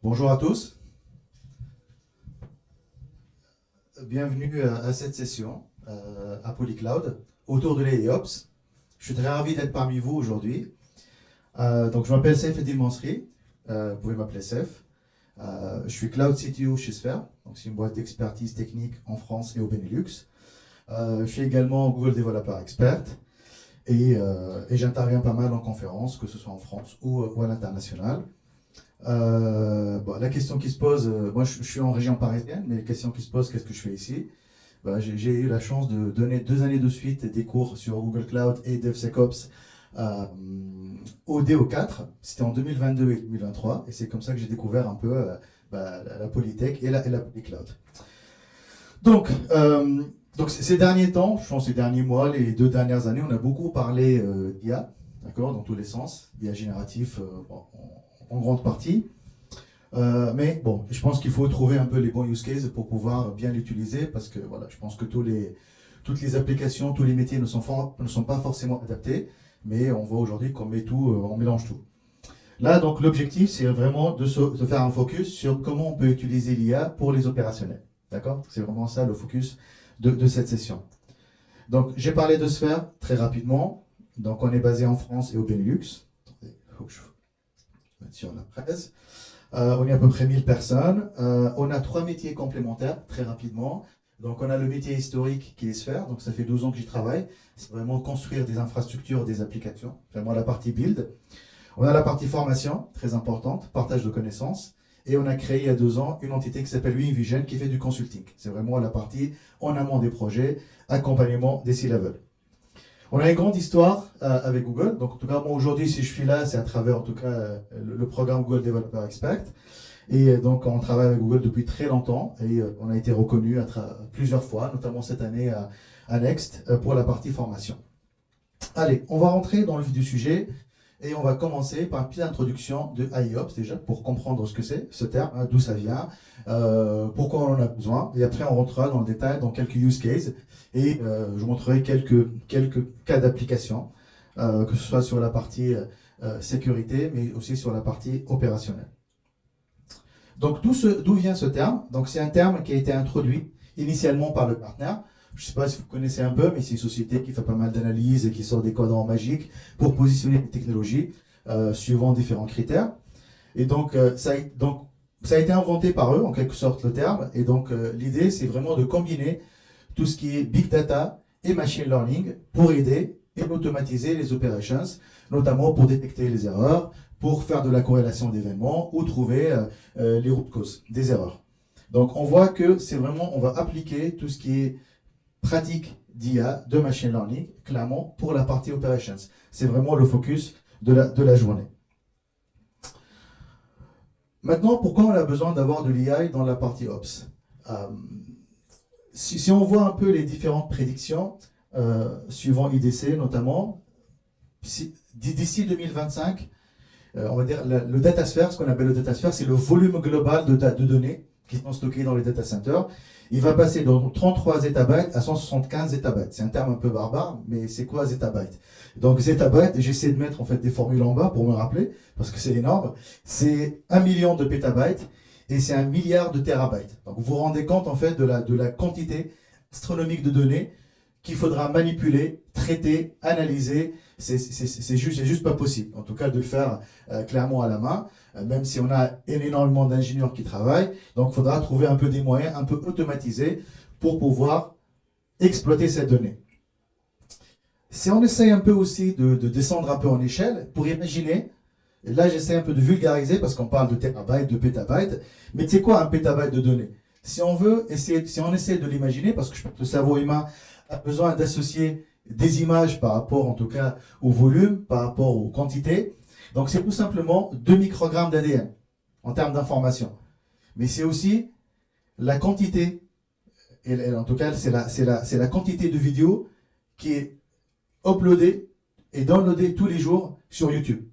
Bonjour à tous, bienvenue à cette session à Polycloud autour de l'AIOps. Je suis très ravi d'être parmi vous aujourd'hui. Donc je m'appelle Saif Eddin Mansri, vous pouvez m'appeler Saif. Je suis Cloud CTO chez Sphere, donc c'est une boîte d'expertise technique en France et au Benelux. Je suis également Google Developer Expert et j'interviens pas mal en conférences, que ce soit en France ou à l'international. La question qui se pose, moi je suis en région parisienne, mais la question qui se pose, qu'est-ce que je fais ici? J'ai eu la chance de donner 2 années de suite des cours sur Google Cloud et DevSecOps euh, au DO4. C'était en 2022 et 2023, et c'est comme ça que j'ai découvert un peu la Polytech et la Polycloud. Donc, ces derniers temps, je pense ces derniers mois, les 2 dernières années, on a beaucoup parlé d'IA, d'accord, dans tous les sens, IA génératif en grande partie. Mais bon, je pense qu'il faut trouver un peu les bons use cases pour pouvoir bien l'utiliser parce que voilà, je pense que toutes les applications, tous les métiers ne sont pas forcément adaptés, mais on voit aujourd'hui qu'on met tout, on mélange tout. Là, donc, l'objectif, c'est vraiment de faire un focus sur comment on peut utiliser l'IA pour les opérationnels. D'accord? C'est vraiment ça le focus de cette session. Donc, j'ai parlé de Sphere très rapidement. Donc, on est basé en France et au Benelux. Attendez, il faut que je mette sur la presse. On est à peu près 1000 personnes. On a 3 métiers complémentaires, très rapidement. Donc, on a le métier historique qui est Sphere. Donc, ça fait 12 ans que j'y travaille. C'est vraiment construire des infrastructures, des applications. Vraiment la partie build. On a la partie formation, très importante, partage de connaissances. Et on a créé il y a 2 ans une entité qui s'appelle WinVision qui fait du consulting. C'est vraiment la partie en amont des projets, accompagnement des C-level. On a une grande histoire avec Google. Donc, en tout cas, moi aujourd'hui, si je suis là, c'est à travers en tout cas le programme Google Developer Expert. Et donc, on travaille avec Google depuis très longtemps et on a été reconnu plusieurs fois, notamment cette année à Next pour la partie formation. Allez, on va rentrer dans le vif du sujet et on va commencer par une petite introduction de AIOps déjà pour comprendre ce que c'est, ce terme, hein, d'où ça vient, pourquoi on en a besoin. Et après, on rentrera dans le détail dans quelques use cases et je vous montrerai quelques cas d'application, que ce soit sur la partie sécurité, mais aussi sur la partie opérationnelle. Donc, d'où vient ce terme? Donc, c'est un terme qui a été introduit initialement par le partenaire. Je ne sais pas si vous connaissez un peu, mais c'est une société qui fait pas mal d'analyses et qui sort des cadrans magiques pour positionner les technologies suivant différents critères. Et donc, ça a été inventé par eux, en quelque sorte, le terme. Et donc, l'idée, c'est vraiment de combiner tout ce qui est big data et machine learning pour aider et automatiser les operations, notamment pour détecter les erreurs, pour faire de la corrélation d'événements ou trouver les root causes des erreurs. Donc, on voit que c'est vraiment, on va appliquer tout ce qui est pratique d'IA, de machine learning, clairement, pour la partie operations. C'est vraiment le focus de la journée. Maintenant, pourquoi on a besoin d'avoir de l'IA dans la partie Ops? Si on voit un peu les différentes prédictions, suivant IDC notamment, d'ici 2025, on va dire le datasphere, ce qu'on appelle le datasphere, c'est le volume global de données qui sont stockées dans les data centers. Il va passer de 33 zettabytes à 175 zettabytes. C'est un terme un peu barbare, mais c'est quoi zettabyte? Donc zettabyte, j'essaie de mettre en fait des formules en bas pour me rappeler, parce que c'est énorme. C'est 1 million de pétabytes et c'est 1 milliard de terabytes. Donc vous vous rendez compte en fait de la quantité astronomique de données qu'il faudra manipuler, traiter, analyser. C'est juste pas possible, en tout cas de le faire clairement à la main, même si on a énormément d'ingénieurs qui travaillent. Donc il faudra trouver un peu des moyens un peu automatisés pour pouvoir exploiter ces données. Si on essaye un peu aussi de descendre un peu en échelle, pour imaginer, et là j'essaie un peu de vulgariser parce qu'on parle de terabytes, de pétabytes, mais c'est quoi un pétabyte de données? Si on essaie de l'imaginer, parce que je pense que le cerveau humain a besoin d'associer des images par rapport en tout cas au volume, par rapport aux quantités. Donc c'est tout simplement 2 microgrammes d'ADN en termes d'information. Mais c'est aussi la quantité, et en tout cas c'est la quantité de vidéos qui est uploadée et downloadée tous les jours sur YouTube.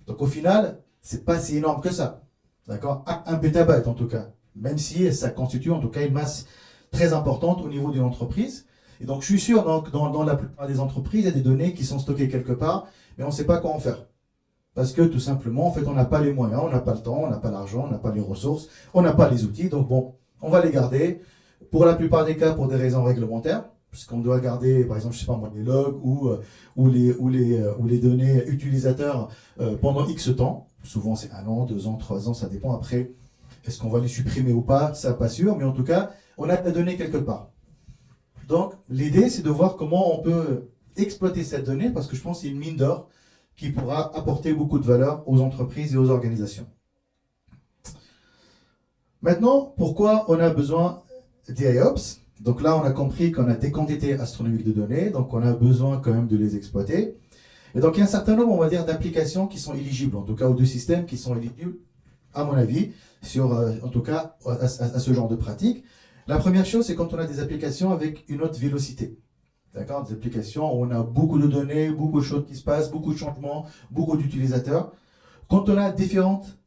Donc au final, c'est pas si énorme que ça. D'accord? 1 pétabyte en tout cas. Même si ça constitue en tout cas une masse très importante au niveau d'une entreprise. Et donc, je suis sûr, dans la plupart des entreprises, il y a des données qui sont stockées quelque part, mais on ne sait pas quoi en faire. Parce que tout simplement, en fait, on n'a pas les moyens, on n'a pas le temps, on n'a pas l'argent, on n'a pas les ressources, on n'a pas les outils. Donc bon, on va les garder. Pour la plupart des cas, pour des raisons réglementaires, puisqu'on doit garder, par exemple, je sais pas moi, les logs ou les données utilisateurs pendant X temps. Souvent, c'est 1 an, 2 ans, 3 ans, ça dépend. Après, est-ce qu'on va les supprimer ou pas? Ça, pas sûr. Mais en tout cas, on a la donnée quelque part. Donc, l'idée, c'est de voir comment on peut exploiter cette donnée, parce que je pense que c'est une mine d'or qui pourra apporter beaucoup de valeur aux entreprises et aux organisations. Maintenant, pourquoi on a besoin d'IOPS? Donc là, on a compris qu'on a des quantités astronomiques de données, donc on a besoin quand même de les exploiter. Et donc, il y a un certain nombre, on va dire, d'applications qui sont éligibles, en tout cas, ou de systèmes qui sont éligibles, à mon avis, en tout cas, à ce genre de pratique. La première chose, c'est quand on a des applications avec une haute vélocité. D'accord? Des applications où on a beaucoup de données, beaucoup de choses qui se passent, beaucoup de changements, beaucoup d'utilisateurs. Quand on a différentes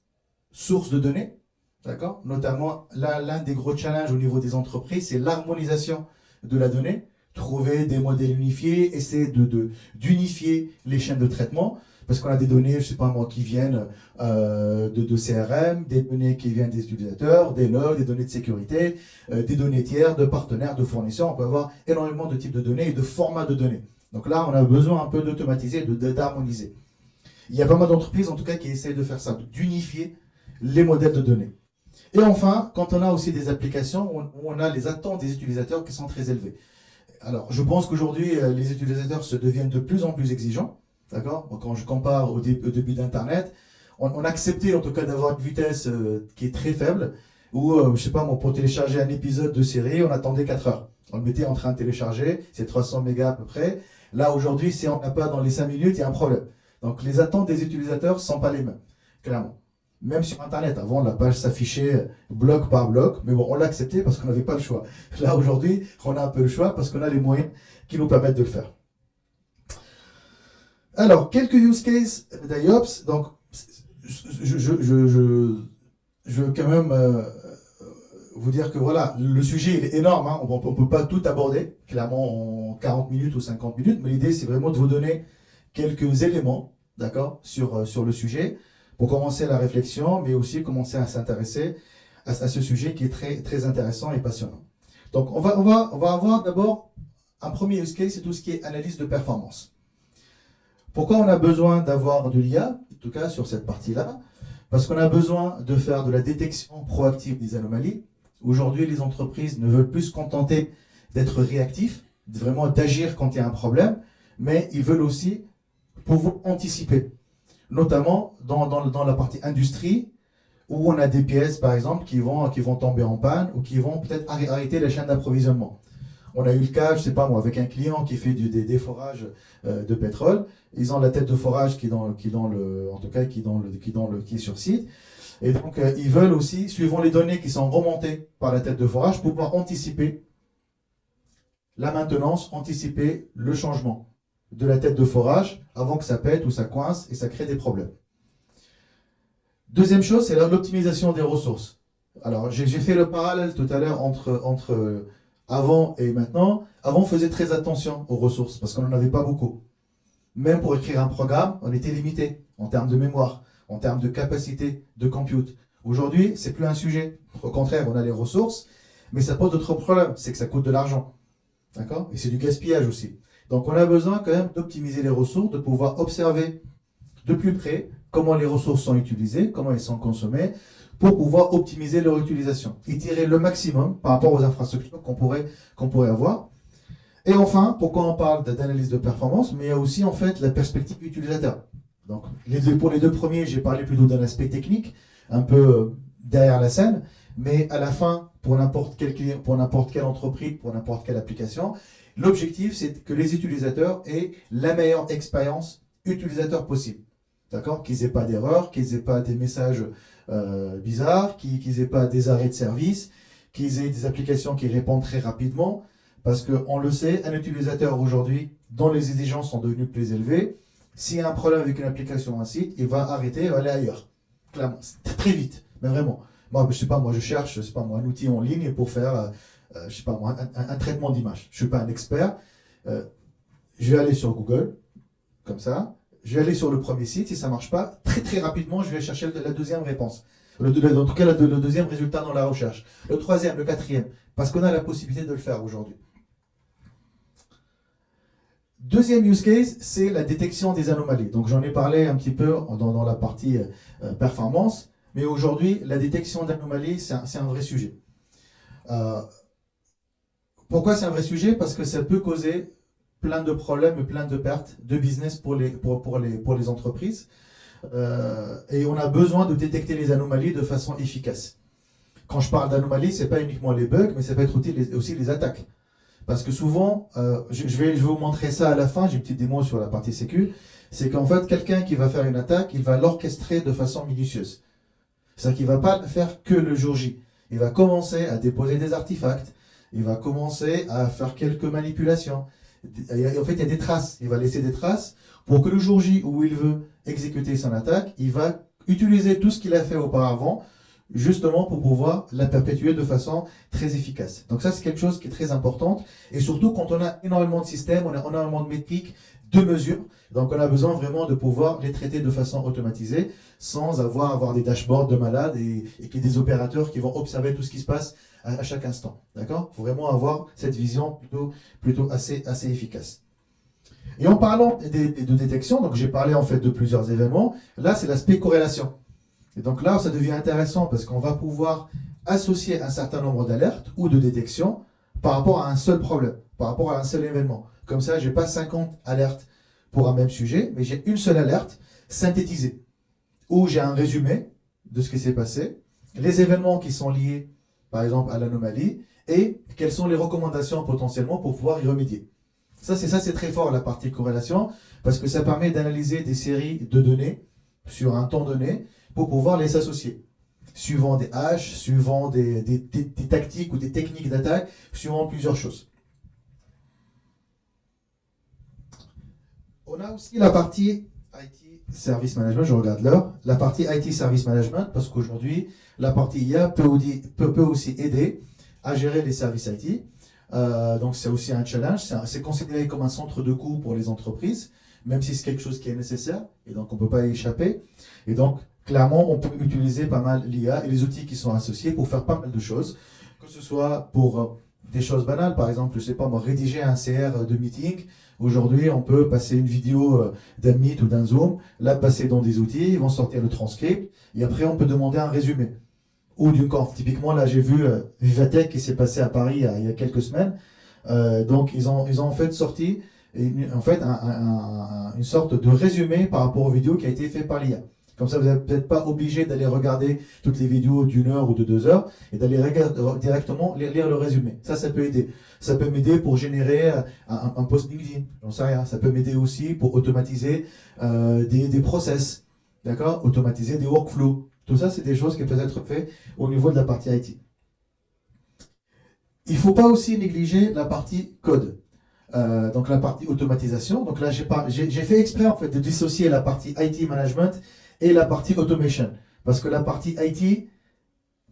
sources de données, d'accord? Notamment, l'un des gros challenges au niveau des entreprises, c'est l'harmonisation de la donnée. Trouver des modèles unifiés, essayer d'unifier les chaînes de traitement. Parce qu'on a des données, je ne sais pas moi, qui viennent de CRM, des données qui viennent des utilisateurs, des logs, des données de sécurité, des données tiers, de partenaires, de fournisseurs. On peut avoir énormément de types de données et de formats de données. Donc là, on a besoin un peu d'automatiser, d'harmoniser. Il y a pas mal d'entreprises, en tout cas, qui essayent de faire ça, d'unifier les modèles de données. Et enfin, quand on a aussi des applications où on a les attentes des utilisateurs qui sont très élevées. Alors, je pense qu'aujourd'hui, les utilisateurs se deviennent de plus en plus exigeants. D'accord? Quand je compare au début d'Internet, on acceptait en tout cas d'avoir une vitesse qui est très faible, où, je sais pas, moi, pour télécharger un épisode de série, on attendait 4 heures. On le mettait en train de télécharger, c'est 300 mégas à peu près. Là, aujourd'hui, si on n'a pas dans les 5 minutes, il y a un problème. Donc, les attentes des utilisateurs ne sont pas les mêmes, clairement. Même sur Internet, avant, la page s'affichait bloc par bloc, mais bon, on l'a accepté parce qu'on n'avait pas le choix. Là, aujourd'hui, on a un peu le choix parce qu'on a les moyens qui nous permettent de le faire. Alors, quelques use cases d'IOPS. Donc, je veux quand même vous dire que voilà, le sujet il est énorme. Hein. On ne peut pas tout aborder, clairement, en 40 minutes ou 50 minutes, mais l'idée, c'est vraiment de vous donner quelques éléments, d'accord, sur le sujet, pour commencer la réflexion, mais aussi commencer à s'intéresser à ce sujet qui est très, très intéressant et passionnant. Donc, on va avoir d'abord un premier use case, c'est tout ce qui est analyse de performance. Pourquoi on a besoin d'avoir de l'IA, en tout cas sur cette partie-là? Parce qu'on a besoin de faire de la détection proactive des anomalies. Aujourd'hui, les entreprises ne veulent plus se contenter d'être réactifs, vraiment d'agir quand il y a un problème, mais ils veulent aussi pouvoir anticiper, notamment dans la partie industrie, où on a des pièces, par exemple, qui vont tomber en panne ou qui vont peut-être arrêter la chaîne d'approvisionnement. On a eu le cas, je sais pas moi, avec un client qui fait des forages de pétrole. Ils ont la tête de forage qui est sur site. Et donc, ils veulent aussi, suivant les données qui sont remontées par la tête de forage, pouvoir anticiper la maintenance, anticiper le changement de la tête de forage avant que ça pète ou ça coince et ça crée des problèmes. Deuxième chose, c'est l'optimisation des ressources. Alors, j'ai fait le parallèle tout à l'heure entre avant et maintenant. Avant, on faisait très attention aux ressources parce qu'on n'en avait pas beaucoup. Même pour écrire un programme, on était limité en termes de mémoire, en termes de capacité de compute. Aujourd'hui, c'est plus un sujet. Au contraire, on a les ressources, mais ça pose d'autres problèmes. C'est que ça coûte de l'argent. D'accord? Et c'est du gaspillage aussi. Donc, on a besoin quand même d'optimiser les ressources, de pouvoir observer de plus près comment les ressources sont utilisées, comment elles sont consommées, pour pouvoir optimiser leur utilisation et tirer le maximum par rapport aux infrastructures qu'on pourrait avoir. Et enfin, pourquoi on parle d'analyse de performance, mais il y a aussi en fait la perspective utilisateur. Donc, pour les deux premiers, j'ai parlé plutôt d'un aspect technique, un peu derrière la scène, mais à la fin, pour n'importe quelle entreprise, pour n'importe quelle application, l'objectif, c'est que les utilisateurs aient la meilleure expérience utilisateur possible. D'accord? Qu'ils n'aient pas d'erreurs, qu'ils n'aient pas des messages bizarres, qu'ils n'aient pas des arrêts de service, qu'ils aient des applications qui répondent très rapidement. Parce qu'on le sait, un utilisateur aujourd'hui, dont les exigences sont devenues plus élevées, s'il y a un problème avec une application ou un site, il va arrêter, il va aller ailleurs. Clairement, très vite, mais vraiment. Moi, je sais pas, moi je cherche, je sais pas, moi, un outil en ligne pour faire, je sais pas, moi, un traitement d'image. Je suis pas un expert. Je vais aller sur Google, comme ça. je vais aller sur le premier site, si ça ne marche pas, très très rapidement, je vais chercher la deuxième réponse. En tout cas, le deuxième résultat dans la recherche. Le troisième, le quatrième, parce qu'on a la possibilité de le faire aujourd'hui. Deuxième use case, c'est la détection des anomalies. Donc j'en ai parlé un petit peu dans la partie performance, mais aujourd'hui, la détection d'anomalies, c'est un vrai sujet. Pourquoi c'est un vrai sujet? Parce que ça peut causer plein de problèmes et plein de pertes de business pour les entreprises. Et on a besoin de détecter les anomalies de façon efficace. Quand je parle d'anomalies, ce n'est pas uniquement les bugs, mais ça peut être aussi les attaques. Parce que souvent, je vais vous montrer ça à la fin, j'ai une petite démo sur la partie sécu, c'est qu'en fait, quelqu'un qui va faire une attaque, il va l'orchestrer de façon minutieuse. C'est-à-dire qu'il ne va pas le faire que le jour J. Il va commencer à déposer des artefacts, il va commencer à faire quelques manipulations. En fait, il y a des traces. Il va laisser des traces pour que le jour J où il veut exécuter son attaque, il va utiliser tout ce qu'il a fait auparavant, justement pour pouvoir la perpétuer de façon très efficace. Donc ça, c'est quelque chose qui est très important. Et surtout, quand on a énormément de systèmes, on a énormément de métriques, de mesures. Donc on a besoin vraiment de pouvoir les traiter de façon automatisée, sans avoir des dashboards de malades et qu'il y ait des opérateurs qui vont observer tout ce qui se passe à chaque instant. D'accord? Il faut vraiment avoir cette vision plutôt assez efficace. Et en parlant de détection, donc j'ai parlé en fait de plusieurs événements. Là, c'est l'aspect corrélation. Et donc là, ça devient intéressant parce qu'on va pouvoir associer un certain nombre d'alertes ou de détections par rapport à un seul problème, par rapport à un seul événement. Comme ça, je n'ai pas 50 alertes pour un même sujet, mais j'ai une seule alerte synthétisée, où j'ai un résumé de ce qui s'est passé, les événements qui sont liés, par exemple, à l'anomalie, et quelles sont les recommandations potentiellement pour pouvoir y remédier. Ça, c'est très fort, la partie corrélation, parce que ça permet d'analyser des séries de données sur un temps donné pour pouvoir les associer, suivant des haches, suivant des tactiques ou des techniques d'attaque, suivant plusieurs choses. On a aussi la partie IT Service Management, je regarde l'heure, la partie IT Service Management, parce qu'aujourd'hui, la partie IA peut aussi aider à gérer les services IT. Donc c'est aussi un challenge, c'est considéré comme un centre de coût pour les entreprises, même si c'est quelque chose qui est nécessaire, et donc on ne peut pas y échapper. Et donc, clairement, on peut utiliser pas mal l'IA et les outils qui sont associés pour faire pas mal de choses, que ce soit pour des choses banales, par exemple, je sais pas, moi, rédiger un CR de meeting. Aujourd'hui, on peut passer une vidéo d'un Meet ou d'un Zoom, la passer dans des outils, ils vont sortir le transcript, et après, on peut demander un résumé. Ou d'une conf. Typiquement, là, j'ai vu Vivatech qui s'est passé à Paris il y a quelques semaines. Donc, ils ont en fait sorti une sorte de résumé par rapport aux vidéos qui a été fait par l'IA. Comme ça, vous n'êtes peut-être pas obligé d'aller regarder toutes les vidéos d'1 heure ou de 2 heures et d'aller directement lire le résumé. Ça peut aider. Ça peut m'aider pour générer un post LinkedIn, j'en sais rien. Ça peut m'aider aussi pour automatiser des process, d'accord? Automatiser des workflows. Tout ça, c'est des choses qui peuvent être faites au niveau de la partie IT. Il ne faut pas aussi négliger la partie code. Donc la partie automatisation. Donc là, j'ai fait exprès en fait de dissocier la partie IT management et la partie automation. Parce que la partie IT,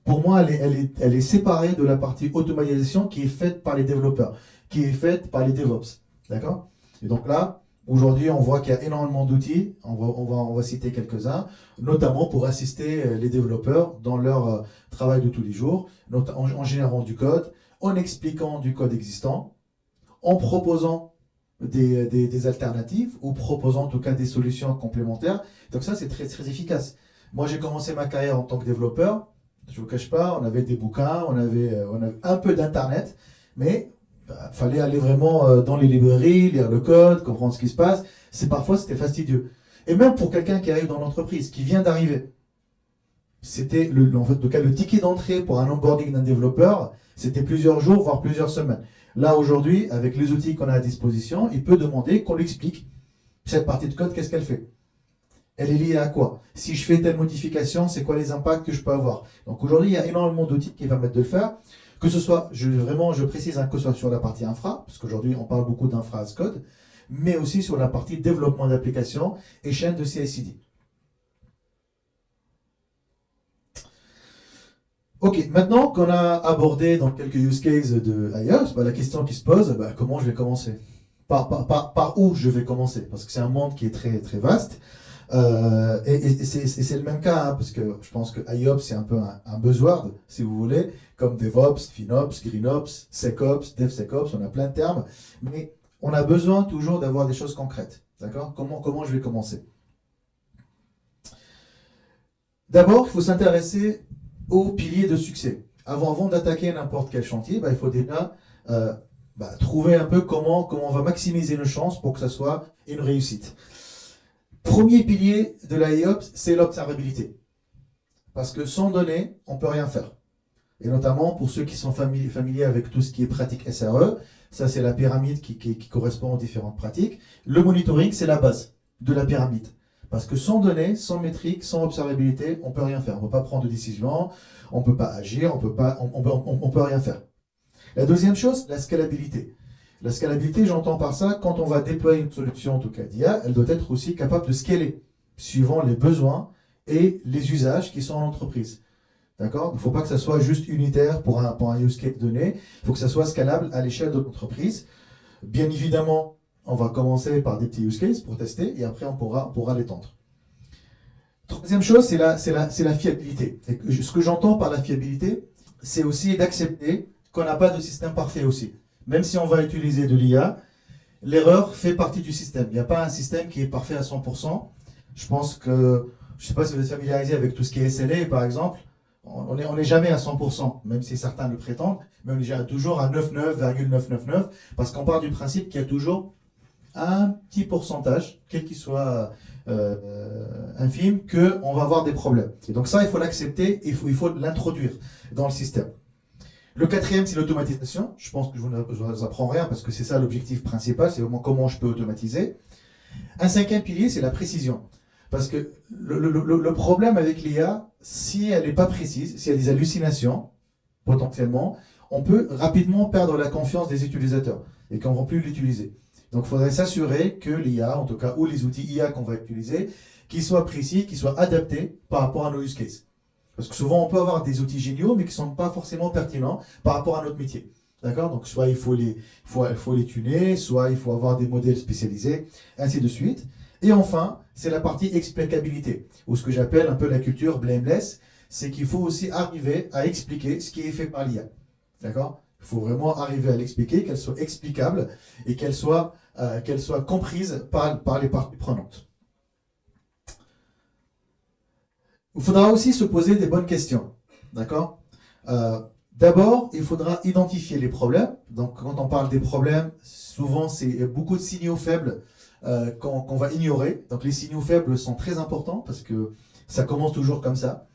pour moi, elle est séparée de la partie automatisation qui est faite par les développeurs, qui est faite par les DevOps. D'accord? Et donc là, aujourd'hui, on voit qu'il y a énormément d'outils. On va citer quelques-uns, notamment pour assister les développeurs dans leur travail de tous les jours, en générant du code, en expliquant du code existant, en proposant des alternatives ou proposant en tout cas des solutions complémentaires. Donc ça, c'est très, très efficace. Moi, j'ai commencé ma carrière en tant que développeur. Je ne vous cache pas, on avait des bouquins, on avait un peu d'Internet, mais fallait aller vraiment dans les librairies, lire le code, comprendre ce qui se passe. Parfois, c'était fastidieux. Et même pour quelqu'un qui arrive dans l'entreprise, qui vient d'arriver, c'était en fait, le ticket d'entrée pour un onboarding d'un développeur, c'était plusieurs jours, voire plusieurs semaines. Là, aujourd'hui, avec les outils qu'on a à disposition, il peut demander qu'on lui explique cette partie de code, qu'est-ce qu'elle fait. Elle est liée à quoi? Si je fais telle modification, c'est quoi les impacts que je peux avoir? Donc aujourd'hui, il y a énormément d'outils qui permettent de le faire. Que ce soit, je précise, que ce soit sur la partie infra, parce qu'aujourd'hui, on parle beaucoup d'infra as code, mais aussi sur la partie développement d'applications et chaîne de CI/CD. Ok, maintenant qu'on a abordé dans quelques use cases de iOS, la question qui se pose, comment je vais commencer? par où je vais commencer? Parce que c'est un monde qui est très, très vaste. Et c'est le même cas, hein, parce que je pense que IOPS, c'est un peu un buzzword, si vous voulez, comme DevOps, FinOps, GreenOps, SecOps, DevSecOps, on a plein de termes, mais on a besoin toujours d'avoir des choses concrètes. D'accord? Comment je vais commencer? D'abord, il faut s'intéresser aux piliers de succès. Avant d'attaquer n'importe quel chantier, il faut déjà trouver un peu comment on va maximiser nos chances pour que ça soit une réussite. Premier pilier de l'IOPS, c'est l'observabilité. Parce que sans données, on ne peut rien faire. Et notamment pour ceux qui sont familiers avec tout ce qui est pratique SRE, ça c'est la pyramide qui correspond aux différentes pratiques. Le monitoring, c'est la base de la pyramide. Parce que sans données, sans métrique, sans observabilité, on ne peut rien faire. On ne peut pas prendre de décision, on ne peut pas agir, on peut rien faire. La deuxième chose, la scalabilité. La scalabilité, j'entends par ça, quand on va déployer une solution, en tout cas d'IA, elle doit être aussi capable de scaler, suivant les besoins et les usages qui sont en entreprise. D'accord? Il ne faut pas que ça soit juste unitaire pour un use case donné, il faut que ça soit scalable à l'échelle de l'entreprise. Bien évidemment, on va commencer par des petits use cases pour tester, et après on pourra l'étendre. Troisième chose, c'est la fiabilité. Et ce que j'entends par la fiabilité, c'est aussi d'accepter qu'on n'a pas de système parfait aussi. Même si on va utiliser de l'IA, l'erreur fait partie du système. Il n'y a pas un système qui est parfait à 100%. Je pense que, je ne sais pas si vous êtes familiarisé avec tout ce qui est SLA, par exemple, on n'est jamais à 100%, même si certains le prétendent, mais on est toujours à 99,999, parce qu'on part du principe qu'il y a toujours un petit pourcentage, quel qu'il soit infime, qu'on va avoir des problèmes. Et donc ça, il faut l'accepter, il faut l'introduire dans le système. Le quatrième, c'est l'automatisation. Je pense que je ne vous apprends rien parce que c'est ça l'objectif principal, c'est vraiment comment je peux automatiser. Un cinquième pilier, c'est la précision. Parce que le problème avec l'IA, si elle n'est pas précise, s'il y a des hallucinations, potentiellement, on peut rapidement perdre la confiance des utilisateurs et qu'on ne va plus l'utiliser. Donc il faudrait s'assurer que l'IA, en tout cas, ou les outils IA qu'on va utiliser, qu'ils soient précis, qu'ils soient adaptés par rapport à nos use cases. Parce que souvent, on peut avoir des outils géniaux, mais qui ne sont pas forcément pertinents par rapport à notre métier. D'accord? Donc, soit il faut les tuner, soit il faut avoir des modèles spécialisés, ainsi de suite. Et enfin, c'est la partie explicabilité, ou ce que j'appelle un peu la culture blameless, c'est qu'il faut aussi arriver à expliquer ce qui est fait par l'IA. D'accord? Il faut vraiment arriver à l'expliquer, qu'elle soit explicable et qu'elle soit comprise par les parties prenantes. Il faudra aussi se poser des bonnes questions. D'accord? D'abord, il faudra identifier les problèmes. Donc, quand on parle des problèmes, souvent, c'est beaucoup de signaux faibles qu'on va ignorer. Donc, les signaux faibles sont très importants parce que ça commence toujours comme ça.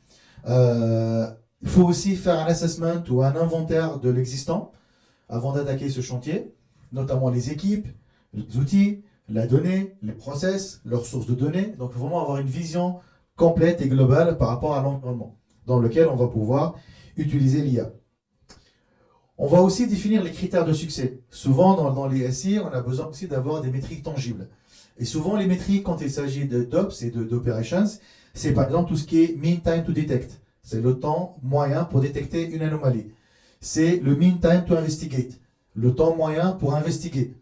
Il faut aussi faire un assessment ou un inventaire de l'existant avant d'attaquer ce chantier, notamment les équipes, les outils, la donnée, les process, leurs sources de données. Donc, vraiment avoir une vision complète et globale par rapport à l'environnement dans lequel on va pouvoir utiliser l'IA. On va aussi définir les critères de succès. Souvent, dans les SI, on a besoin aussi d'avoir des métriques tangibles. Et souvent, les métriques, quand il s'agit d'Ops et d'Operations, c'est par exemple tout ce qui est mean time to detect. C'est le temps moyen pour détecter une anomalie. C'est le mean time to investigate. Le temps moyen pour investiguer.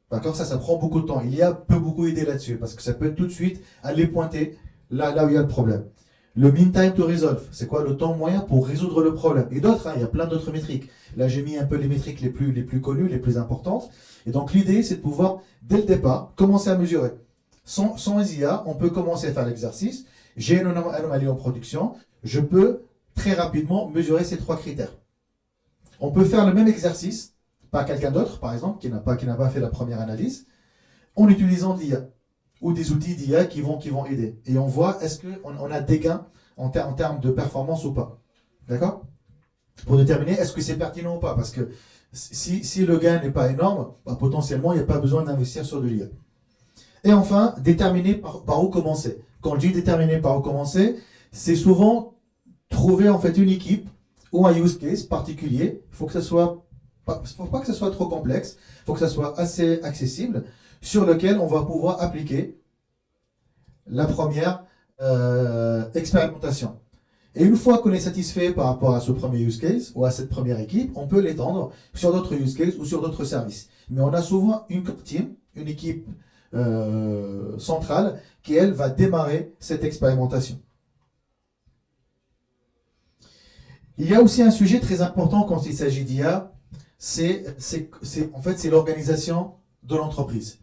D'accord? Ça prend beaucoup de temps. L'IA peut beaucoup aider là-dessus parce que ça peut tout de suite aller pointer là où il y a le problème. Le mean time to resolve, c'est quoi le temps moyen pour résoudre le problème? Et d'autres, il y a plein d'autres métriques. Là, j'ai mis un peu les métriques les plus connues, les plus importantes. Et donc, l'idée, c'est de pouvoir, dès le départ, commencer à mesurer. Sans IA, on peut commencer à faire l'exercice. J'ai une anomalie en production. Je peux très rapidement mesurer ces 3 critères. On peut faire le même exercice par quelqu'un d'autre, par exemple, qui n'a pas fait la première analyse, en utilisant de l'IA. Ou des outils d'IA qui vont aider. Et on voit, est-ce qu'on a des gains en termes de performance ou pas. D'accord? Pour déterminer, est-ce que c'est pertinent ou pas. Parce que si le gain n'est pas énorme, potentiellement, il n'y a pas besoin d'investir sur de l'IA. Et enfin, déterminer par où commencer. Quand je dis déterminer par où commencer, c'est souvent trouver en fait une équipe ou un use case particulier. Il faut pas que ce soit trop complexe. Il faut que ça soit assez accessible, sur lequel on va pouvoir appliquer la première expérimentation. Et une fois qu'on est satisfait par rapport à ce premier use case ou à cette première équipe, on peut l'étendre sur d'autres use cases ou sur d'autres services. Mais on a souvent une team, une équipe centrale qui, elle, va démarrer cette expérimentation. Il y a aussi un sujet très important quand il s'agit d'IA, en fait, c'est l'organisation de l'entreprise.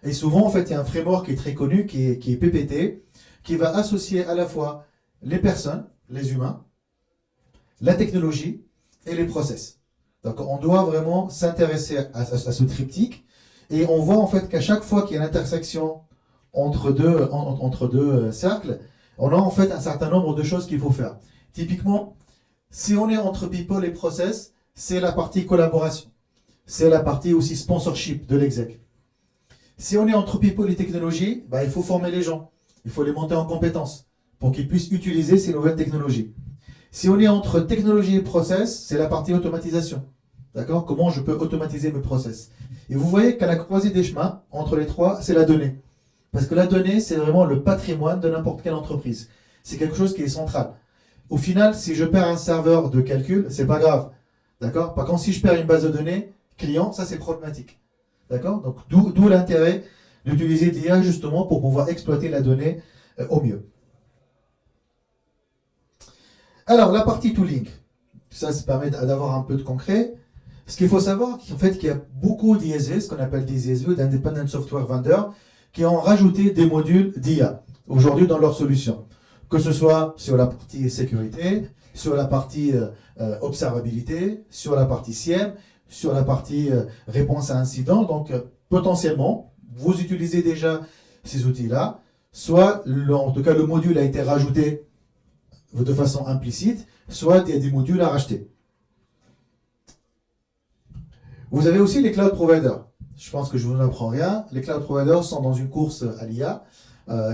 Et souvent, en fait, il y a un framework qui est très connu, qui est PPT, qui va associer à la fois les personnes, les humains, la technologie et les process. Donc, on doit vraiment s'intéresser à ce triptyque. Et on voit en fait qu'à chaque fois qu'il y a une intersection entre deux cercles, on a en fait un certain nombre de choses qu'il faut faire. Typiquement, si on est entre people et process, c'est la partie collaboration. C'est la partie aussi sponsorship de l'exec. Si on est entre people et technologie, bah, il faut former les gens. Il faut les monter en compétences pour qu'ils puissent utiliser ces nouvelles technologies. Si on est entre technologie et process, c'est la partie automatisation. D'accord? Comment je peux automatiser mes process? Et vous voyez qu'à la croisée des chemins, entre les trois, c'est la donnée. Parce que la donnée, c'est vraiment le patrimoine de n'importe quelle entreprise. C'est quelque chose qui est central. Au final, si je perds un serveur de calcul, c'est pas grave. D'accord? Par contre, si je perds une base de données client, ça c'est problématique. D'accord? Donc, d'où l'intérêt d'utiliser l'IA justement pour pouvoir exploiter la donnée au mieux. Alors, la partie tooling. Ça permet d'avoir un peu de concret. Ce qu'il faut savoir, en fait, qu'il y a beaucoup d'ISV, ce qu'on appelle des ISV, d'Independent Software Vendor, qui ont rajouté des modules d'IA aujourd'hui dans leurs solutions. Que ce soit sur la partie sécurité, sur la partie observabilité, sur la partie SIEM, sur la partie réponse à incident. Donc, potentiellement, vous utilisez déjà ces outils-là, soit, en tout cas, le module a été rajouté de façon implicite, soit il y a des modules à racheter. Vous avez aussi les cloud providers. Je pense que je ne vous apprends rien. Les cloud providers sont dans une course à l'IA,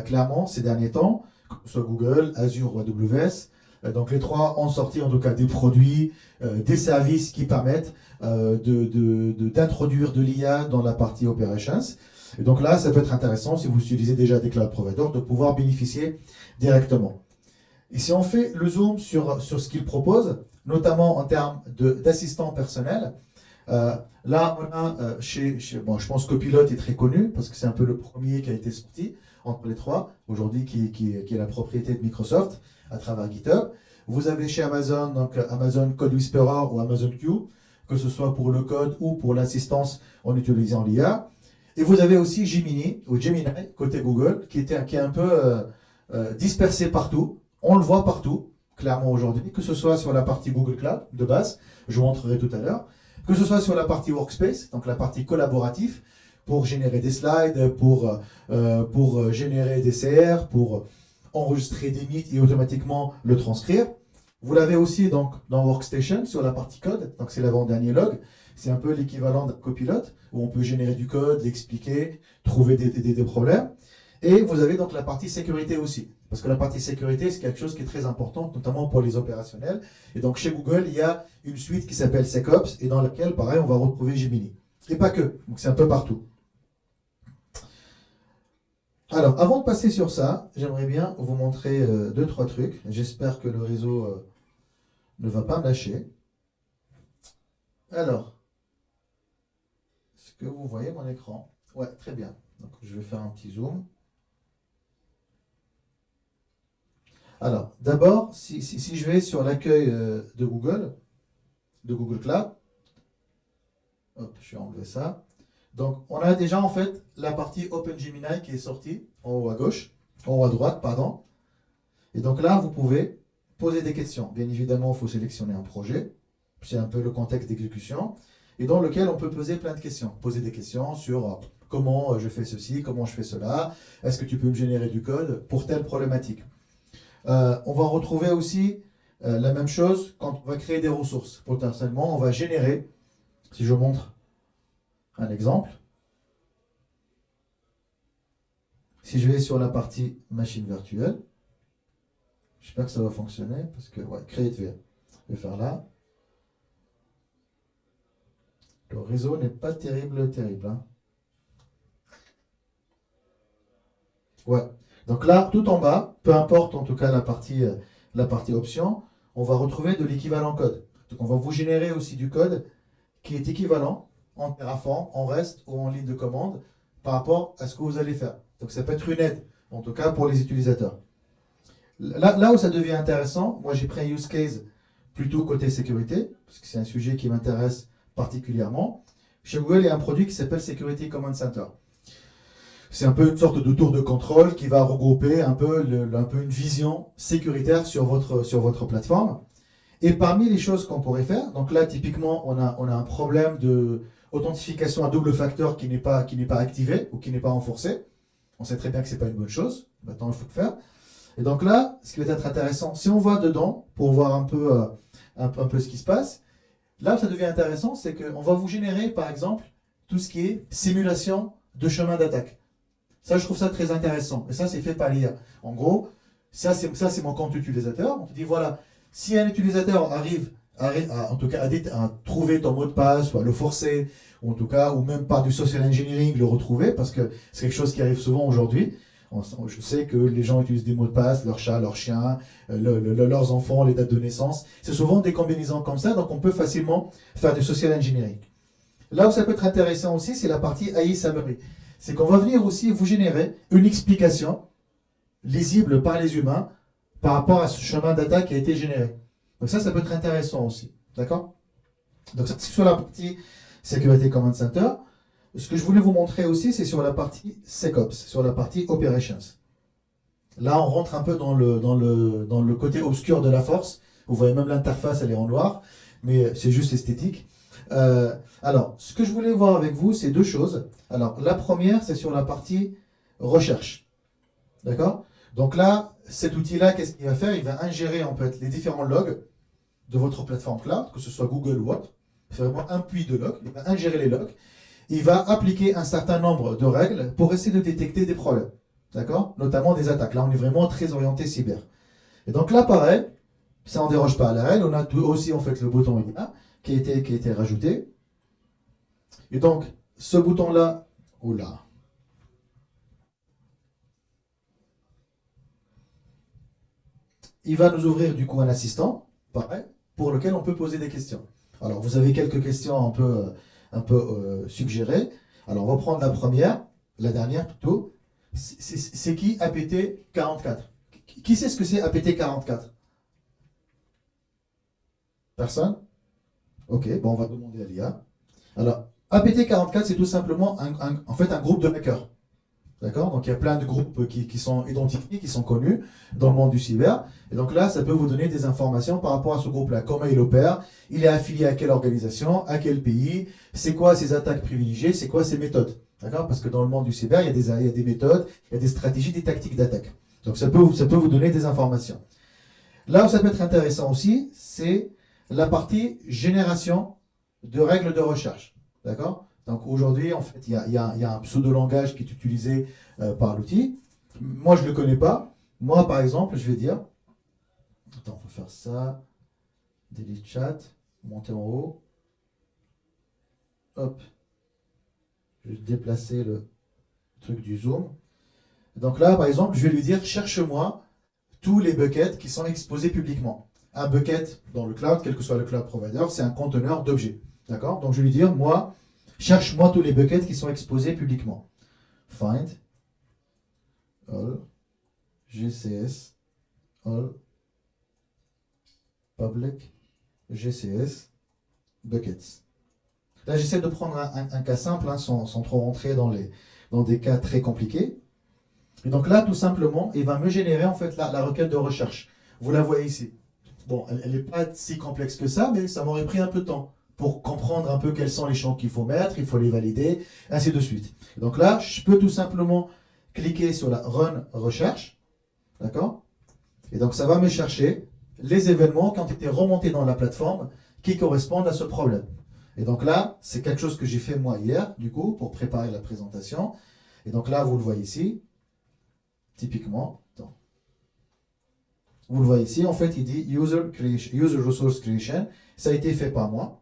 clairement, ces derniers temps, que ce soit Google, Azure ou AWS. Donc les trois ont sorti en tout cas des produits, des services qui permettent d'introduire de l'IA dans la partie operations. Et donc là, ça peut être intéressant, si vous utilisez déjà des cloud providers, de pouvoir bénéficier directement. Et si on fait le zoom sur ce qu'ils proposent, notamment en termes d'assistants personnels, là, on a bon, je pense que Copilot est très connu parce que c'est un peu le premier qui a été sorti entre les trois, aujourd'hui qui est la propriété de Microsoft à travers GitHub. Vous avez chez Amazon, donc Amazon Code Whisperer ou Amazon Q, que ce soit pour le code ou pour l'assistance en utilisant l'IA. Et vous avez aussi Gemini, ou Gemini, côté Google, qui est un peu dispersé partout. On le voit partout, clairement aujourd'hui, que ce soit sur la partie Google Cloud de base, je vous montrerai tout à l'heure, que ce soit sur la partie Workspace, donc la partie collaborative, pour générer des slides, pour générer des CR, pour enregistrer des meets et automatiquement le transcrire. Vous l'avez aussi donc, dans Workstation, sur la partie code, donc c'est l'avant-dernier log. C'est un peu l'équivalent d'un copilote, où on peut générer du code, l'expliquer, trouver des problèmes. Et vous avez donc la partie sécurité aussi. Parce que la partie sécurité, c'est quelque chose qui est très important, notamment pour les opérationnels. Et donc chez Google, il y a une suite qui s'appelle SecOps, et dans laquelle, pareil, on va retrouver Gemini. Et pas que, donc c'est un peu partout. Alors, avant de passer sur ça, j'aimerais bien vous montrer 2-3 trucs. J'espère que le réseau ne va pas me lâcher. Alors, est-ce que vous voyez mon écran? Ouais, très bien. Donc, je vais faire un petit zoom. Alors, d'abord, si je vais sur l'accueil de Google Cloud, hop, je vais enlever ça. Donc, on a déjà en fait la partie OpenGemini qui est sortie en haut à gauche, en haut à droite, pardon. Et donc là, vous pouvez poser des questions. Bien évidemment, il faut sélectionner un projet. C'est un peu le contexte d'exécution. Et dans lequel on peut poser plein de questions. Poser des questions sur comment je fais ceci, comment je fais cela. Est-ce que tu peux me générer du code pour telle problématique? On va retrouver aussi la même chose quand on va créer des ressources. Potentiellement, on va générer, si je montre un exemple, si je vais sur la partie machine virtuelle, j'espère que ça va fonctionner, parce que, ouais, create VM. Je vais faire là. Le réseau n'est pas terrible. Hein. Ouais. Donc là, tout en bas, peu importe en tout cas la partie la partie options, on va retrouver de l'équivalent code. Donc on va vous générer aussi du code qui est équivalent en Terraform, en REST ou en ligne de commande par rapport à ce que vous allez faire. Donc ça peut être une aide, en tout cas pour les utilisateurs. Là où ça devient intéressant, moi j'ai pris un use case plutôt côté sécurité, parce que c'est un sujet qui m'intéresse particulièrement. Chez Google, il y a un produit qui s'appelle Security Command Center. C'est un peu une sorte de tour de contrôle qui va regrouper un peu une vision sécuritaire sur votre plateforme. Et parmi les choses qu'on pourrait faire, donc là typiquement on a un problème de authentification à double facteur qui n'est pas activé ou qui n'est pas renforcé. On sait très bien que ce n'est pas une bonne chose, maintenant il faut le faire. Et donc là, ce qui va être intéressant, si on va dedans pour voir un peu ce qui se passe, là où ça devient intéressant, c'est qu'on va vous générer par exemple tout ce qui est simulation de chemin d'attaque. Ça, je trouve ça très intéressant. Et ça, c'est fait par l'IA. En gros, ça c'est mon compte utilisateur. On te dit, voilà, si un utilisateur arrive en tout cas, à trouver ton mot de passe, ou à le forcer, ou en tout cas, ou même par du social engineering, le retrouver, parce que c'est quelque chose qui arrive souvent aujourd'hui. Je sais que les gens utilisent des mots de passe, leur chat, leur chien, leurs enfants, les dates de naissance. C'est souvent des combinaisons comme ça, donc on peut facilement faire du social engineering. Là où ça peut être intéressant aussi, c'est la partie AI Summary. C'est qu'on va venir aussi vous générer une explication lisible par les humains par rapport à ce chemin d'attaque qui a été généré. Donc ça peut être intéressant aussi. D'accord? Donc ça, c'est sur la partie Security Command Center. Ce que je voulais vous montrer aussi, c'est sur la partie SecOps, sur la partie Operations. Là, on rentre un peu dans le côté obscur de la force. Vous voyez même l'interface, elle est en noir, mais c'est juste esthétique. Alors, ce que je voulais voir avec vous, c'est deux choses. Alors, la première, c'est sur la partie recherche. D'accord? Donc là, cet outil-là, qu'est-ce qu'il va faire? Il va ingérer en fait les différents logs de votre plateforme cloud, que ce soit Google ou autre. Il fait vraiment un puits de logs. Il va ingérer les logs. Il va appliquer un certain nombre de règles pour essayer de détecter des problèmes. D'accord? Notamment des attaques. Là, on est vraiment très orienté cyber. Et donc là, pareil, ça ne déroge pas à la règle. On a aussi en fait le bouton IA qui a été rajouté. Et donc, ce bouton-là, oula. Il va nous ouvrir du coup un assistant, pareil, pour lequel on peut poser des questions. Alors, vous avez quelques questions un peu suggérées. Alors, on va prendre la première, la dernière plutôt. C'est qui APT44? Qui sait ce que c'est APT44? Personne? Ok, bon, on va demander à l'IA. Alors, APT44, c'est tout simplement en fait un groupe de hackers. D'accord? Donc il y a plein de groupes qui sont identifiés, qui sont connus dans le monde du cyber. Et donc là, ça peut vous donner des informations par rapport à ce groupe-là. Comment il opère, il est affilié à quelle organisation, à quel pays, c'est quoi ses attaques privilégiées, c'est quoi ses méthodes. D'accord? Parce que dans le monde du cyber, il y a des méthodes, il y a des stratégies, des tactiques d'attaque. Donc ça peut vous donner des informations. Là où ça peut être intéressant aussi, c'est la partie génération de règles de recherche. D'accord? Donc aujourd'hui, en fait, il y a un pseudo-langage qui est utilisé par l'outil. Moi, je ne le connais pas. Moi, par exemple, je vais dire, attends, on va faire ça, delete chat, monter en haut, hop, je vais déplacer le truc du zoom. Donc là, par exemple, je vais lui dire, cherche-moi tous les buckets qui sont exposés publiquement. Un bucket dans le cloud, quel que soit le cloud provider, c'est un conteneur d'objets. D'accord? Donc je vais lui dire, moi, cherche-moi tous les buckets qui sont exposés publiquement. Find all GCS all public GCS buckets. Là, j'essaie de prendre un cas simple, hein, sans trop rentrer dans des cas très compliqués. Et donc là, tout simplement, il va me générer en fait la requête de recherche. Vous la voyez ici. Bon, elle n'est pas si complexe que ça, mais ça m'aurait pris un peu de temps pour comprendre un peu quels sont les champs qu'il faut mettre, il faut les valider, ainsi de suite. Donc là, je peux tout simplement cliquer sur la Run Recherche, d'accord? Et donc ça va me chercher les événements qui ont été remontés dans la plateforme qui correspondent à ce problème. Et donc là, c'est quelque chose que j'ai fait moi hier, du coup, pour préparer la présentation. Et donc là, vous le voyez ici, typiquement, attends. Vous le voyez ici, en fait, il dit User Resource Creation, ça a été fait par moi.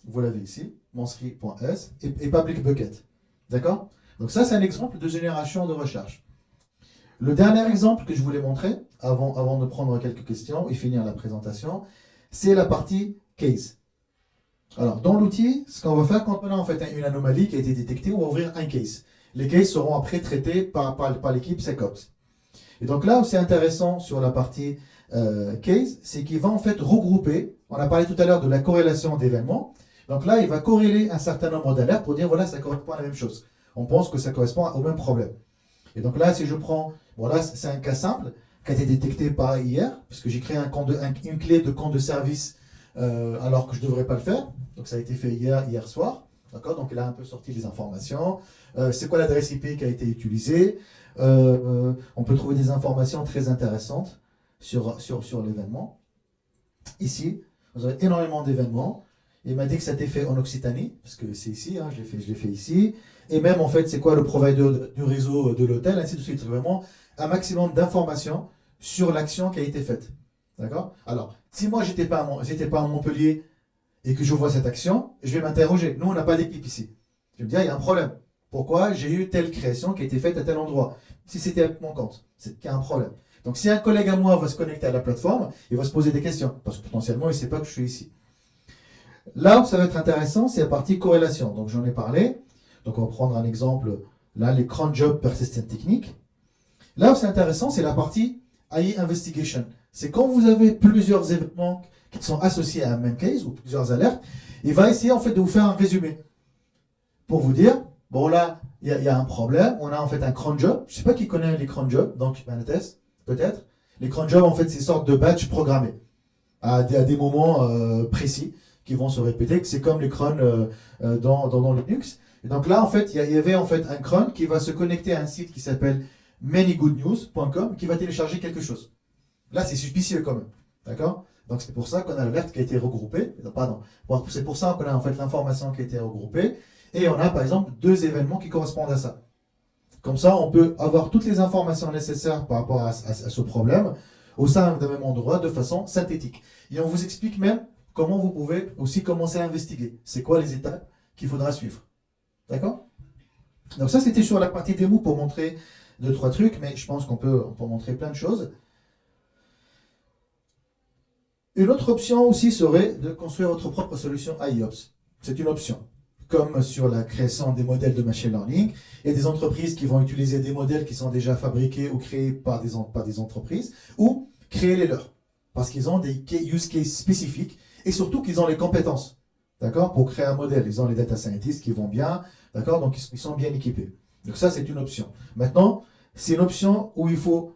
Vous l'avez ici, monsri.s et public bucket. D'accord? Donc ça, c'est un exemple de génération de recherche. Le dernier exemple que je voulais montrer, avant de prendre quelques questions et finir la présentation, c'est la partie case. Alors, dans l'outil, ce qu'on va faire, quand on a en fait une anomalie qui a été détectée, on va ouvrir un case. Les cases seront après traités par l'équipe SecOps. Et donc là où c'est intéressant sur la partie case, c'est qu'il va en fait regrouper, on a parlé tout à l'heure de la corrélation d'événements, donc là il va corréler un certain nombre d'alertes pour dire voilà ça correspond à la même chose. On pense que ça correspond au même problème. Et donc là si je prends, voilà c'est un cas simple qui a été détecté par hier, puisque j'ai créé une clé de compte de service alors que je ne devrais pas le faire, donc ça a été fait hier soir. D'accord, donc il a un peu sorti les informations. C'est quoi l'adresse IP qui a été utilisée? On peut trouver des informations très intéressantes sur l'événement. Ici, vous avez énormément d'événements. Il m'a dit que ça a été fait en Occitanie, parce que c'est ici, hein, je l'ai fait ici. Et même, en fait, c'est quoi le provider du réseau de l'hôtel, ainsi de suite. C'est vraiment un maximum d'informations sur l'action qui a été faite. D'accord? Alors, si moi, j'étais pas à Montpellier et que je vois cette action, je vais m'interroger. Nous, on n'a pas d'équipe ici. Je vais me dire, il y a un problème. Pourquoi j'ai eu telle création qui a été faite à tel endroit? Si c'était avec mon compte, c'est qu'il y a un problème. Donc, si un collègue à moi va se connecter à la plateforme, il va se poser des questions, parce que potentiellement, il ne sait pas que je suis ici. Là où ça va être intéressant, c'est la partie corrélation. Donc, j'en ai parlé. Donc, on va prendre un exemple. Là, les cron job persistent techniques. Là où c'est intéressant, c'est la partie AI investigation. C'est quand vous avez plusieurs événements qui sont associés à un même case ou plusieurs alertes, il va essayer en fait de vous faire un résumé pour vous dire, bon là, il y a un problème, on a en fait un cron job, je ne sais pas qui connaît les cron jobs, donc Kubernetes, peut-être. Les cron jobs en fait c'est une sorte de batch programmé à des moments précis qui vont se répéter, que c'est comme les cron dans Linux. Et donc là en fait, il y avait en fait un cron qui va se connecter à un site qui s'appelle manygoodnews.com qui va télécharger quelque chose. Là c'est suspicieux quand même, d'accord? Donc c'est pour ça qu'on a l'alerte qui a été regroupée, pardon, c'est pour ça qu'on a en fait l'information qui a été regroupée, et on a par exemple 2 événements qui correspondent à ça. Comme ça, on peut avoir toutes les informations nécessaires par rapport à ce problème au sein d'un même endroit de façon synthétique. Et on vous explique même comment vous pouvez aussi commencer à investiguer. C'est quoi les étapes qu'il faudra suivre. D'accord? Donc ça, c'était sur la partie démo pour montrer 2-3 trucs, mais je pense qu'on peut montrer plein de choses. Une autre option aussi serait de construire votre propre solution AIOps. C'est une option. Comme sur la création des modèles de machine learning, il y a des entreprises qui vont utiliser des modèles qui sont déjà fabriqués ou créés par des entreprises, ou créer les leurs, parce qu'ils ont des use cases spécifiques, et surtout qu'ils ont les compétences, d'accord, pour créer un modèle. Ils ont les data scientists qui vont bien, d'accord, donc ils sont bien équipés. Donc ça, c'est une option. Maintenant, c'est une option où il faut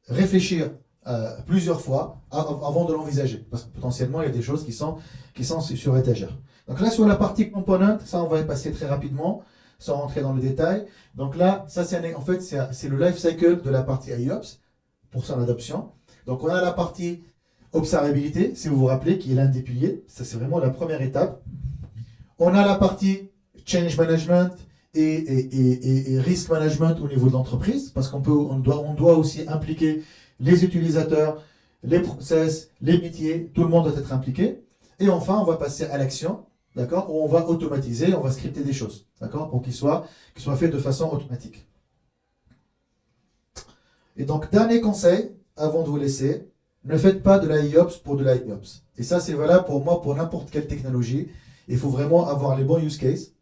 réfléchir plusieurs fois avant de l'envisager, parce que potentiellement, il y a des choses qui sont sur étagère. Donc là, sur la partie component, ça, on va y passer très rapidement, sans rentrer dans le détail. Donc là, ça, en fait, c'est le life cycle de la partie AIOps pour son adoption. Donc on a la partie observabilité, si vous vous rappelez, qui est l'un des piliers. Ça, c'est vraiment la première étape. On a la partie change management et risk management au niveau de l'entreprise, parce qu'on doit aussi impliquer les utilisateurs, les process, les métiers, tout le monde doit être impliqué. Et enfin, on va passer à l'action, d'accord, où on va automatiser, on va scripter des choses, d'accord, pour qu'ils soient faits de façon automatique. Et donc, dernier conseil, avant de vous laisser, ne faites pas de l'AIOps pour de l'AIOps. Et ça, c'est valable pour moi, pour n'importe quelle technologie. Il faut vraiment avoir les bons use cases,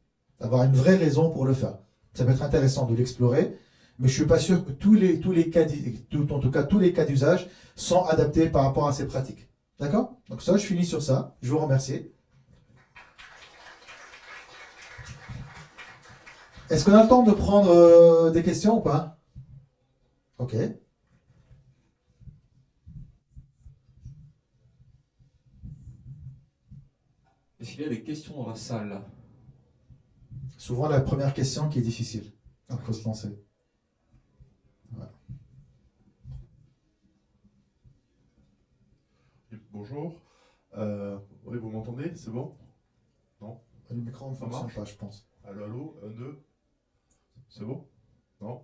avoir une vraie raison pour le faire. Ça peut être intéressant de l'explorer, mais je ne suis pas sûr que tous les cas d'usage sont adaptés par rapport à ces pratiques. D'accord? Donc ça, je finis sur ça. Je vous remercie. Est-ce qu'on a le temps de prendre des questions ou pas? Ok. Est-ce qu'il y a des questions dans la salle? Souvent la première question qui est difficile. Il faut se lancer. Ouais. Bonjour. Oui, vous m'entendez? C'est bon? Non? Le micro ne fonctionne marche pas, je pense. Allô, allô? 1, 2. C'est bon? Non?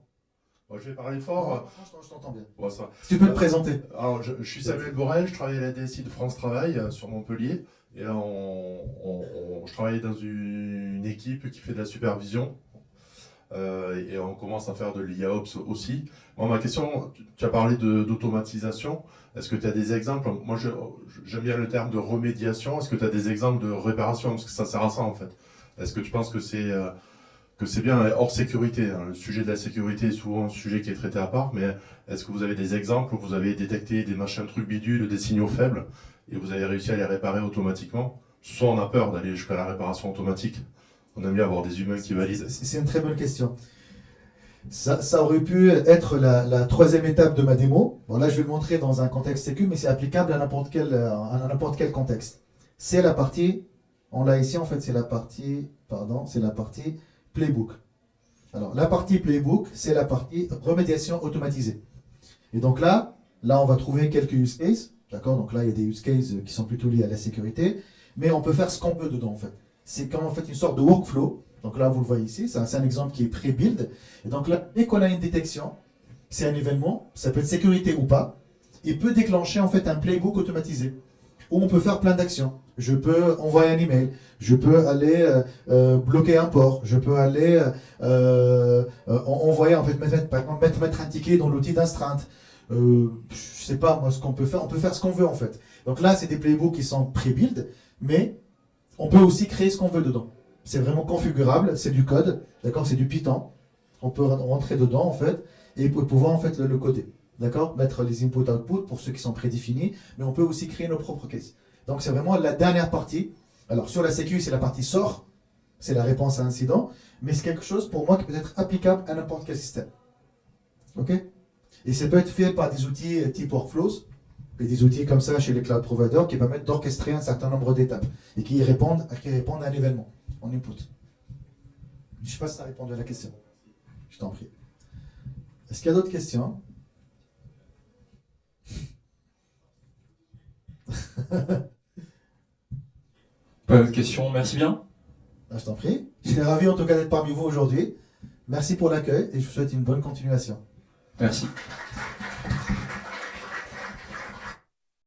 Bon, je vais parler fort. Non, franchement, je t'entends bien. Bon, ça. Tu peux te présenter. Alors, je suis Samuel Borel, je travaille à la DSI de France Travail sur Montpellier. Et là, je travaille dans une équipe qui fait de la supervision. et on commence à faire de l'IAOps aussi. Moi, ma question, tu as parlé d'automatisation. Est-ce que tu as des exemples? Moi, j'aime bien le terme de remédiation. Est-ce que tu as des exemples de réparation? Parce que ça sert à ça, en fait. Est-ce que tu penses que c'est bien hors sécurité, hein? Le sujet de la sécurité est souvent un sujet qui est traité à part, mais est-ce que vous avez des exemples où vous avez détecté des machins trucs bidules, des signaux faibles, et vous avez réussi à les réparer automatiquement? Soit on a peur d'aller jusqu'à la réparation automatique. On aime bien avoir des humains qui valident. C'est une très bonne question. Ça aurait pu être la troisième étape de ma démo. Bon, là, je vais le montrer dans un contexte sécu, mais c'est applicable à n'importe quel contexte. C'est la partie, on l'a ici en fait, c'est la partie playbook. Alors, la partie playbook, c'est la partie remédiation automatisée. Et donc là, on va trouver quelques use cases. D'accord? Donc là, il y a des use cases qui sont plutôt liés à la sécurité, mais on peut faire ce qu'on veut dedans en fait. C'est comme en fait une sorte de workflow. Donc là, vous le voyez ici, c'est un exemple qui est pré-build. Et donc là, dès qu'on a une détection, c'est un événement, ça peut être sécurité ou pas, il peut déclencher en fait un playbook automatisé, où on peut faire plein d'actions. Je peux envoyer un email, je peux aller bloquer un port, je peux aller envoyer, en fait, par exemple, mettre un ticket dans l'outil d'astreinte. Je sais pas, moi, ce qu'on peut faire, on peut faire ce qu'on veut en fait. Donc là, c'est des playbooks qui sont pré-build, mais on peut aussi créer ce qu'on veut dedans. C'est vraiment configurable, c'est du code, d'accord, c'est du Python. On peut rentrer dedans en fait et pouvoir en fait le coder, d'accord, mettre les input-output pour ceux qui sont prédéfinis, mais on peut aussi créer nos propres cases. Donc c'est vraiment la dernière partie. Alors sur la sécu, c'est la partie SOR, c'est la réponse à incident, mais c'est quelque chose pour moi qui peut être applicable à n'importe quel système. Ok? Et ça peut être fait par des outils type Workflows, et des outils comme ça chez les cloud providers qui permettent d'orchestrer un certain nombre d'étapes et qui répondent à un événement en input. Je ne sais pas si ça répond à la question. Je t'en prie. Est-ce qu'il y a d'autres questions? Pas de questions, merci bien. Je t'en prie. Je suis ravi en tout cas d'être parmi vous aujourd'hui. Merci pour l'accueil et je vous souhaite une bonne continuation. Merci.